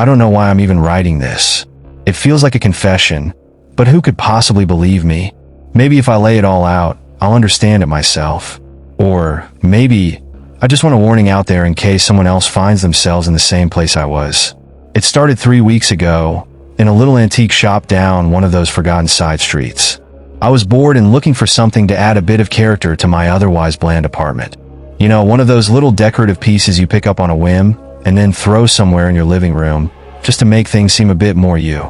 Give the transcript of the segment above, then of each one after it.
I don't know why I'm even writing this. It feels like a confession, but who could possibly believe me? Maybe if I lay it all out, I'll understand it myself. Or maybe I just want a warning out there in case someone else finds themselves in the same place I was. It started 3 weeks ago, in a little antique shop down one of those forgotten side streets. I was bored and looking for something to add a bit of character to my otherwise bland apartment. You know, one of those little decorative pieces you pick up on a whim and then throw somewhere in your living room just to make things seem a bit more you.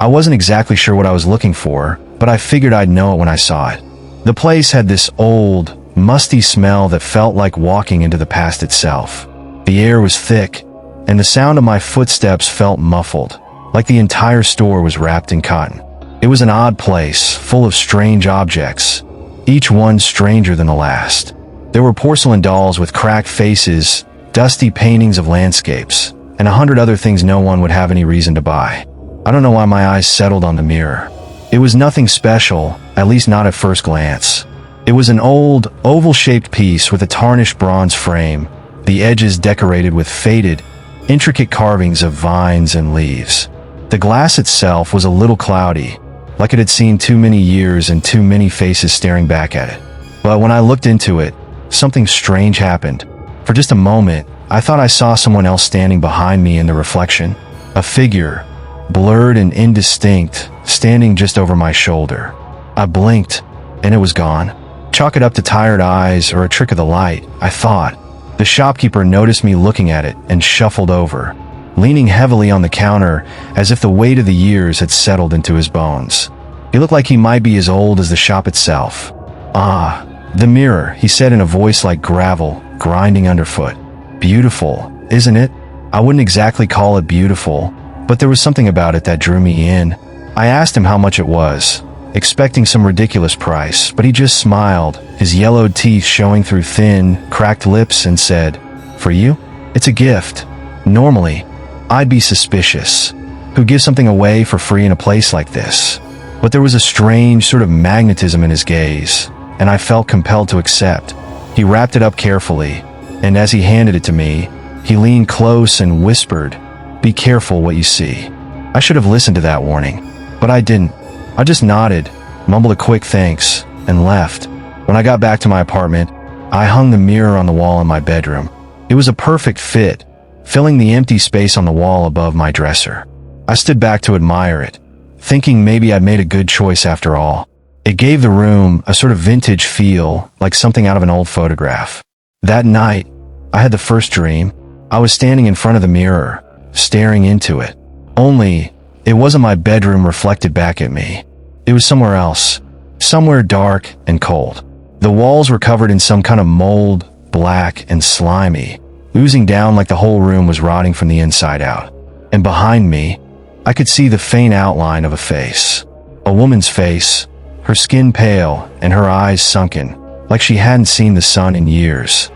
I wasn't exactly sure what I was looking for, but I figured I'd know it when I saw it. The place had this old, musty smell that felt like walking into the past itself. The air was thick, and the sound of my footsteps felt muffled, like the entire store was wrapped in cotton. It was an odd place, full of strange objects, each one stranger than the last. There were porcelain dolls with cracked faces, dusty paintings of landscapes, and 100 other things no one would have any reason to buy. I don't know why my eyes settled on the mirror. It was nothing special, at least not at first glance. It was an old, oval-shaped piece with a tarnished bronze frame, the edges decorated with faded, intricate carvings of vines and leaves. The glass itself was a little cloudy, like it had seen too many years and too many faces staring back at it. But when I looked into it, something strange happened. For just a moment, I thought I saw someone else standing behind me in the reflection. A figure, blurred and indistinct, standing just over my shoulder. I blinked, and it was gone. Chalk it up to tired eyes or a trick of the light, I thought. The shopkeeper noticed me looking at it and shuffled over, leaning heavily on the counter as if the weight of the years had settled into his bones. He looked like he might be as old as the shop itself. "Ah, the mirror," he said in a voice like gravel, grinding underfoot. "Beautiful, isn't it?" I wouldn't exactly call it beautiful, but there was something about it that drew me in. I asked him how much it was, expecting some ridiculous price, but he just smiled, his yellowed teeth showing through thin, cracked lips, and said, "For you? It's a gift." Normally, I'd be suspicious. Who gives something away for free in a place like this? But there was a strange sort of magnetism in his gaze, and I felt compelled to accept. He wrapped it up carefully, and as he handed it to me, he leaned close and whispered, "Be careful what you see." I should have listened to that warning, but I didn't. I just nodded, mumbled a quick thanks, and left. When I got back to my apartment, I hung the mirror on the wall in my bedroom. It was a perfect fit, filling the empty space on the wall above my dresser. I stood back to admire it, thinking maybe I'd made a good choice after all. It gave the room a sort of vintage feel, like something out of an old photograph. That night, I had the first dream. I was standing in front of the mirror, staring into it. Only, it wasn't my bedroom reflected back at me. It was somewhere else, somewhere dark and cold. The walls were covered in some kind of mold, black and slimy, oozing down like the whole room was rotting from the inside out. And behind me, I could see the faint outline of a face. A woman's face, her skin pale and her eyes sunken, like she hadn't seen the sun in years.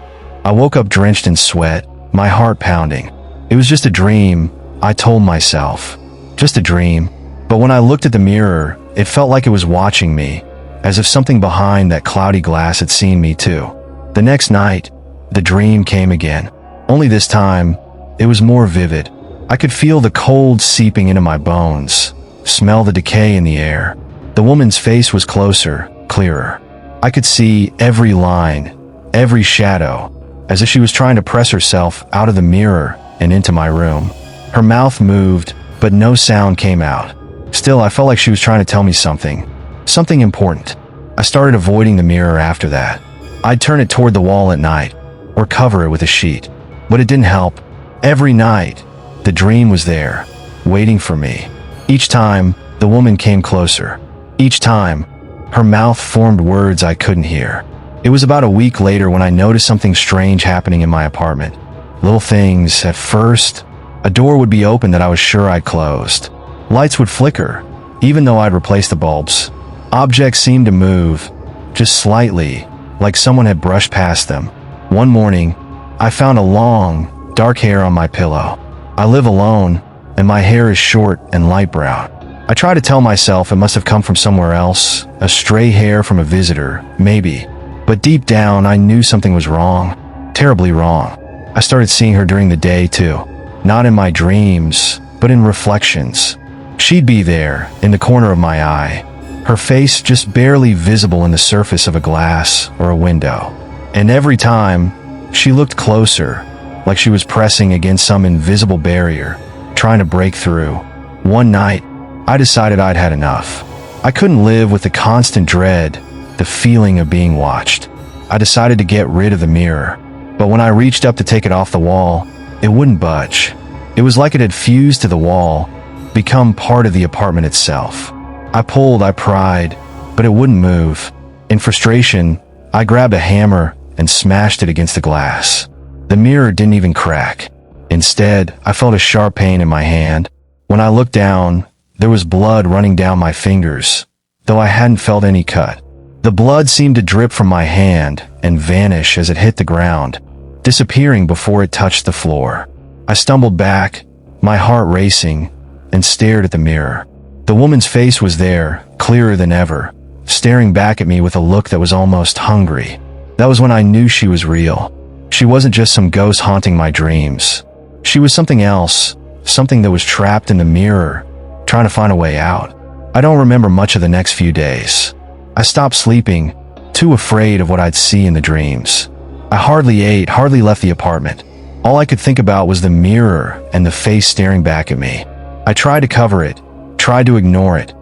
I woke up drenched in sweat, my heart pounding. It was just a dream, I told myself. Just a dream. But when I looked at the mirror, it felt like it was watching me, as if something behind that cloudy glass had seen me too. The next night, the dream came again. Only this time, it was more vivid. I could feel the cold seeping into my bones, smell the decay in the air. The woman's face was closer, clearer. I could see every line, every shadow, as if she was trying to press herself out of the mirror and into my room. Her mouth moved, but no sound came out. Still, I felt like she was trying to tell me something. Something important. I started avoiding the mirror after that. I'd turn it toward the wall at night, or cover it with a sheet. But it didn't help. Every night, the dream was there, waiting for me. Each time, the woman came closer. Each time, her mouth formed words I couldn't hear. It was about a week later when I noticed something strange happening in my apartment. Little things. At first, a door would be open that I was sure I'd closed. Lights would flicker, even though I'd replaced the bulbs. Objects seemed to move, just slightly, like someone had brushed past them. One morning, I found a long, dark hair on my pillow. I live alone, and my hair is short and light brown. I try to tell myself it must have come from somewhere else, a stray hair from a visitor, maybe. But deep down, I knew something was wrong, terribly wrong. I started seeing her during the day, too. Not in my dreams, but in reflections. She'd be there, in the corner of my eye, her face just barely visible in the surface of a glass or a window. And every time, she looked closer, like she was pressing against some invisible barrier, trying to break through. One night, I decided I'd had enough. I couldn't live with the constant dread, the feeling of being watched. I decided to get rid of the mirror, but when I reached up to take it off the wall, it wouldn't budge. It was like it had fused to the wall, become part of the apartment itself. I pulled, I pried, but it wouldn't move. In frustration, I grabbed a hammer and smashed it against the glass. The mirror didn't even crack. Instead, I felt a sharp pain in my hand. When I looked down, there was blood running down my fingers, though I hadn't felt any cut. The blood seemed to drip from my hand and vanish as it hit the ground, disappearing before it touched the floor. I stumbled back, my heart racing, and stared at the mirror. The woman's face was there, clearer than ever, staring back at me with a look that was almost hungry. That was when I knew she was real. She wasn't just some ghost haunting my dreams. She was something else, something that was trapped in the mirror, trying to find a way out. I don't remember much of the next few days. I stopped sleeping, too afraid of what I'd see in the dreams. I hardly ate, hardly left the apartment. All I could think about was the mirror and the face staring back at me. I tried to cover it, tried to ignore it,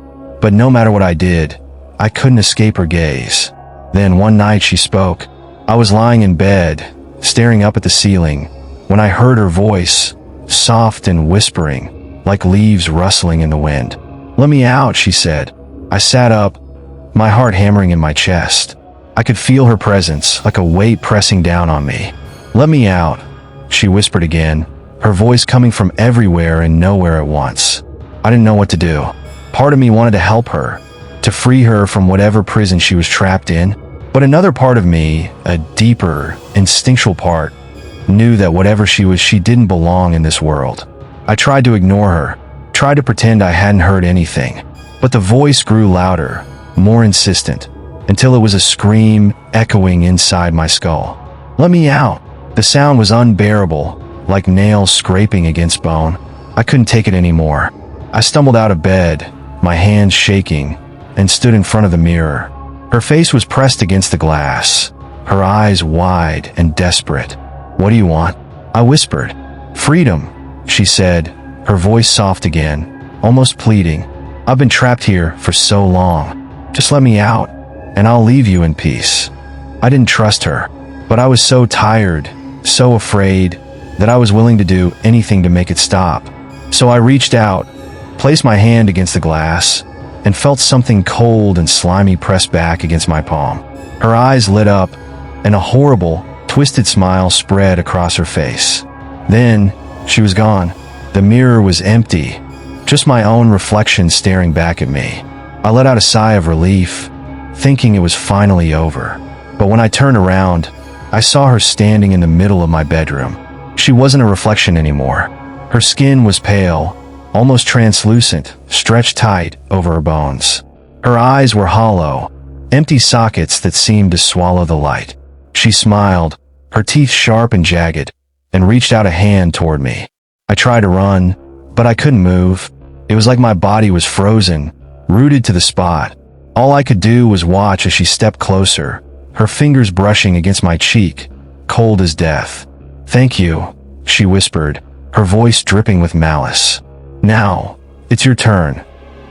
but no matter what I did, I couldn't escape her gaze. Then one night she spoke. I was lying in bed, staring up at the ceiling, when I heard her voice, soft and whispering, like leaves rustling in the wind. "Let me out," she said. I sat up, my heart hammering in my chest. I could feel her presence, like a weight pressing down on me. "Let me out," she whispered again, her voice coming from everywhere and nowhere at once. I didn't know what to do. Part of me wanted to help her, to free her from whatever prison she was trapped in, but another part of me, a deeper, instinctual part, knew that whatever she was, she didn't belong in this world. I tried to ignore her, tried to pretend I hadn't heard anything, but the voice grew louder, more insistent, until it was a scream echoing inside my skull. "Let me out." The sound was unbearable, like nails scraping against bone. I couldn't take it anymore. I stumbled out of bed, my hands shaking, and stood in front of the mirror. Her face was pressed against the glass, her eyes wide and desperate. "What do you want?" I whispered. "Freedom," she said, her voice soft again, almost pleading. "I've been trapped here for so long. Just let me out, and I'll leave you in peace." I didn't trust her, but I was so tired, so afraid, that I was willing to do anything to make it stop. So I reached out, placed my hand against the glass, and felt something cold and slimy press back against my palm. Her eyes lit up, and a horrible, twisted smile spread across her face. Then, she was gone. The mirror was empty, just my own reflection staring back at me. I let out a sigh of relief, thinking it was finally over. But when I turned around, I saw her standing in the middle of my bedroom. She wasn't a reflection anymore. Her skin was pale, almost translucent, stretched tight over her bones. Her eyes were hollow, empty sockets that seemed to swallow the light. She smiled, her teeth sharp and jagged, and reached out a hand toward me. I tried to run, but I couldn't move. It was like my body was frozen, rooted to the spot. All I could do was watch as she stepped closer, her fingers brushing against my cheek, cold as death. "Thank you," she whispered, her voice dripping with malice. "Now, it's your turn."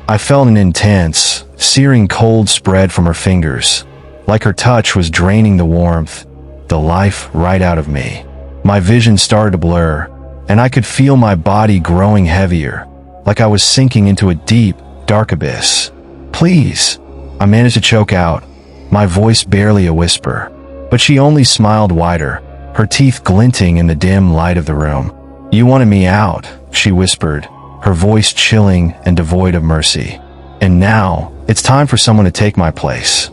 I felt an intense, searing cold spread from her fingers, like her touch was draining the warmth, the life right out of me. My vision started to blur, and I could feel my body growing heavier, like I was sinking into a deep, dark abyss. "Please," I managed to choke out, my voice barely a whisper. But she only smiled wider, her teeth glinting in the dim light of the room. "You wanted me out," she whispered, her voice chilling and devoid of mercy. "And now, it's time for someone to take my place."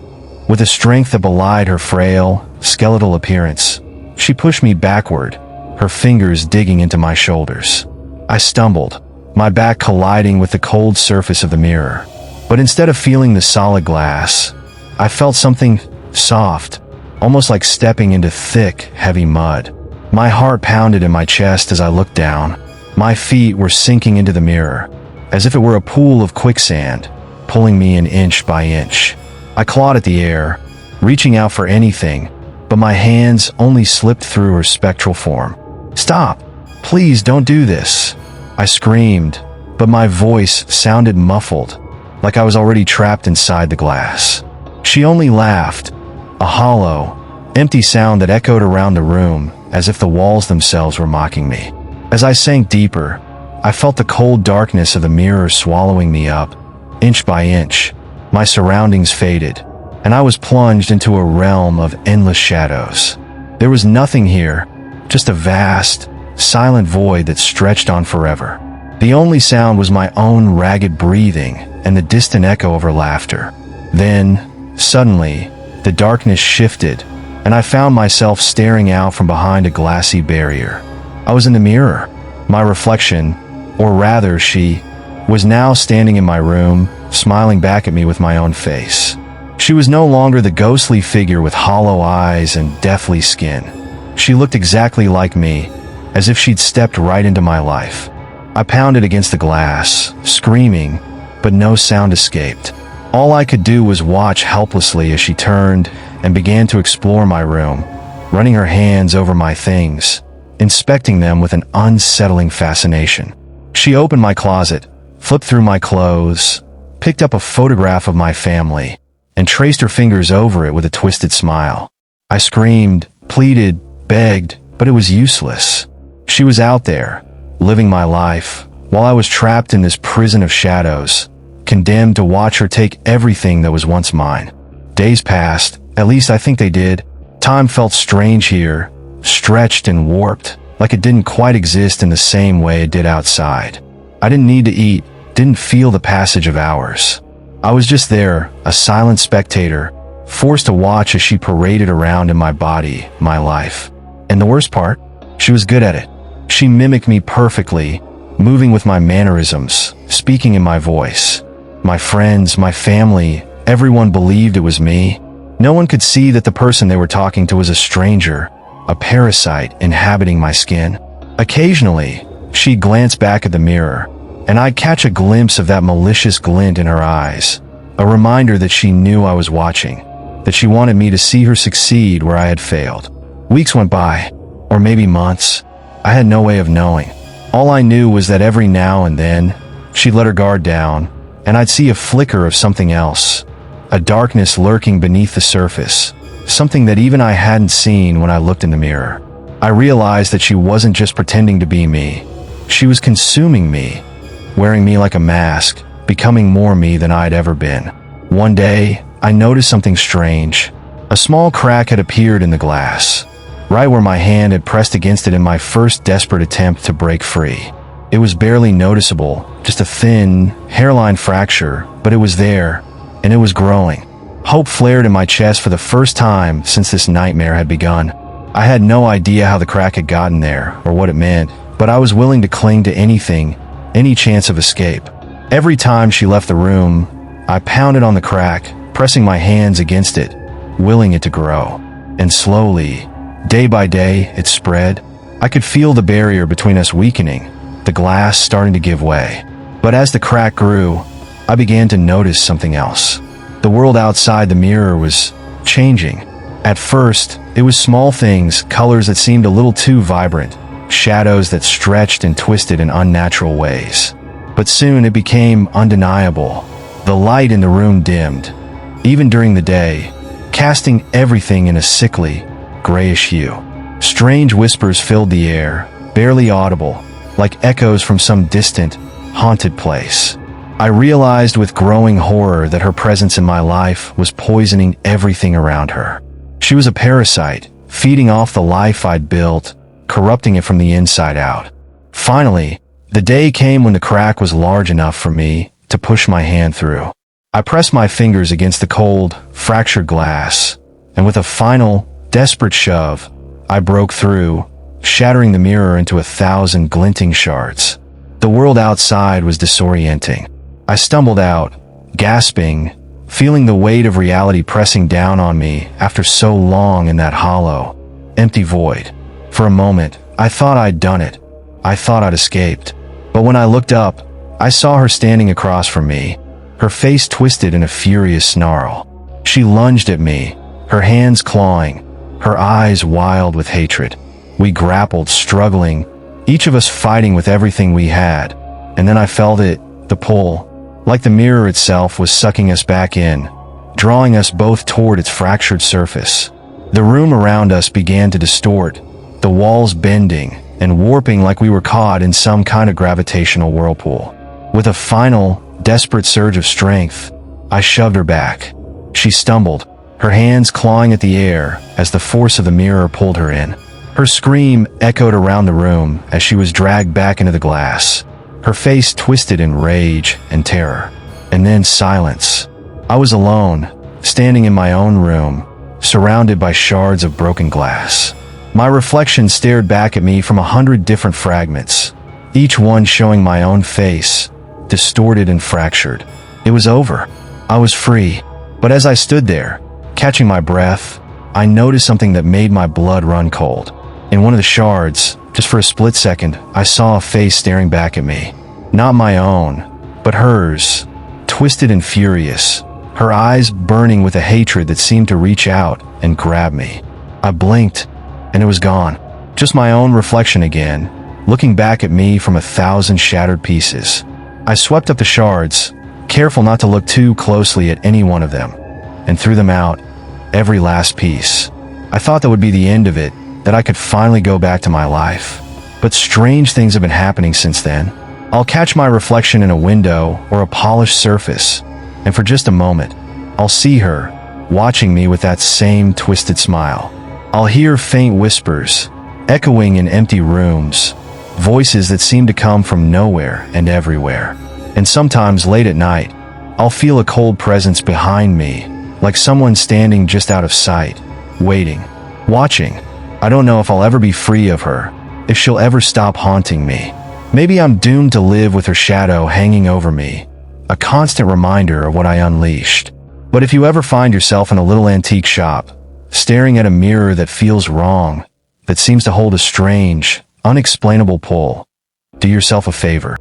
With a strength that belied her frail, skeletal appearance, she pushed me backward, her fingers digging into my shoulders. I stumbled, my back colliding with the cold surface of the mirror. But instead of feeling the solid glass, I felt something soft, almost like stepping into thick, heavy mud. My heart pounded in my chest as I looked down. My feet were sinking into the mirror, as if it were a pool of quicksand, pulling me in inch by inch. I clawed at the air, reaching out for anything, but my hands only slipped through her spectral form. "Stop! Please don't do this!" I screamed, but my voice sounded muffled, like I was already trapped inside the glass. She only laughed, a hollow, empty sound that echoed around the room as if the walls themselves were mocking me. As I sank deeper, I felt the cold darkness of the mirror swallowing me up, inch by inch. My surroundings faded, and I was plunged into a realm of endless shadows. There was nothing here, just a vast, silent void that stretched on forever. The only sound was my own ragged breathing and the distant echo of her laughter. Then, suddenly, the darkness shifted, and I found myself staring out from behind a glassy barrier. I was in the mirror. My reflection, or rather she, was now standing in my room, smiling back at me with my own face. She was no longer the ghostly figure with hollow eyes and deathly skin. She looked exactly like me, as if she'd stepped right into my life. I pounded against the glass, screaming, but no sound escaped. All I could do was watch helplessly as she turned and began to explore my room, running her hands over my things, inspecting them with an unsettling fascination. She opened my closet, flipped through my clothes, picked up a photograph of my family, and traced her fingers over it with a twisted smile. I screamed, pleaded, begged, but it was useless. She was out there, living my life, while I was trapped in this prison of shadows, condemned to watch her take everything that was once mine. Days passed, at least I think they did. Time felt strange here, stretched and warped, like it didn't quite exist in the same way it did outside. I didn't need to eat, didn't feel the passage of hours. I was just there, a silent spectator, forced to watch as she paraded around in my body, my life. And the worst part? She was good at it. She mimicked me perfectly, moving with my mannerisms, speaking in my voice. My friends, my family, everyone believed it was me. No one could see that the person they were talking to was a stranger, a parasite inhabiting my skin. Occasionally, she'd glance back at the mirror, and I'd catch a glimpse of that malicious glint in her eyes, a reminder that she knew I was watching, that she wanted me to see her succeed where I had failed. Weeks went by, or maybe months. I had no way of knowing. All I knew was that every now and then, she'd let her guard down, and I'd see a flicker of something else, a darkness lurking beneath the surface, something that even I hadn't seen when I looked in the mirror. I realized that she wasn't just pretending to be me. She was consuming me, wearing me like a mask, becoming more me than I'd ever been. One day, I noticed something strange. A small crack had appeared in the glass, right where my hand had pressed against it in my first desperate attempt to break free. It was barely noticeable, just a thin, hairline fracture, but it was there, and it was growing. Hope flared in my chest for the first time since this nightmare had begun. I had no idea how the crack had gotten there, or what it meant, but I was willing to cling to anything, any chance of escape. Every time she left the room, I pounded on the crack, pressing my hands against it, willing it to grow. And slowly, day by day, it spread. I could feel the barrier between us weakening, the glass starting to give way. But as the crack grew, I began to notice something else. The world outside the mirror was changing. At first, it was small things, colors that seemed a little too vibrant, shadows that stretched and twisted in unnatural ways. But soon it became undeniable. The light in the room dimmed, even during the day, casting everything in a sickly, grayish hue. Strange whispers filled the air, barely audible, like echoes from some distant, haunted place. I realized with growing horror that her presence in my life was poisoning everything around her. She was a parasite, feeding off the life I'd built, corrupting it from the inside out. Finally, the day came when the crack was large enough for me to push my hand through. I pressed my fingers against the cold, fractured glass, and with a final, desperate shove, I broke through, shattering the mirror into 1,000 glinting shards. The world outside was disorienting. I stumbled out, gasping, feeling the weight of reality pressing down on me after so long in that hollow, empty void. For a moment, I thought I'd done it. I thought I'd escaped. But when I looked up, I saw her standing across from me, her face twisted in a furious snarl. She lunged at me, her hands clawing, her eyes wild with hatred. We grappled, struggling, each of us fighting with everything we had. And then I felt it, the pull, like the mirror itself was sucking us back in, drawing us both toward its fractured surface. The room around us began to distort, the walls bending and warping like we were caught in some kind of gravitational whirlpool. With a final, desperate surge of strength, I shoved her back. She stumbled, her hands clawing at the air as the force of the mirror pulled her in. Her scream echoed around the room as she was dragged back into the glass, her face twisted in rage and terror. And then silence. I was alone, standing in my own room, surrounded by shards of broken glass. My reflection stared back at me from 100 different fragments, each one showing my own face, distorted and fractured. It was over. I was free. But as I stood there, catching my breath, I noticed something that made my blood run cold. In one of the shards, just for a split second, I saw a face staring back at me. Not my own, but hers, twisted and furious, her eyes burning with a hatred that seemed to reach out and grab me. I blinked, and it was gone. Just my own reflection again, looking back at me from 1,000 shattered pieces. I swept up the shards, careful not to look too closely at any one of them, and threw them out, every last piece. I thought that would be the end of it, that I could finally go back to my life. But strange things have been happening since then. I'll catch my reflection in a window or a polished surface, and for just a moment, I'll see her, watching me with that same twisted smile. I'll hear faint whispers, echoing in empty rooms, voices that seem to come from nowhere and everywhere. And sometimes late at night, I'll feel a cold presence behind me, like someone standing just out of sight, waiting, watching. I don't know if I'll ever be free of her, if she'll ever stop haunting me. Maybe I'm doomed to live with her shadow hanging over me, a constant reminder of what I unleashed. But if you ever find yourself in a little antique shop, staring at a mirror that feels wrong, that seems to hold a strange, unexplainable pull, do yourself a favor.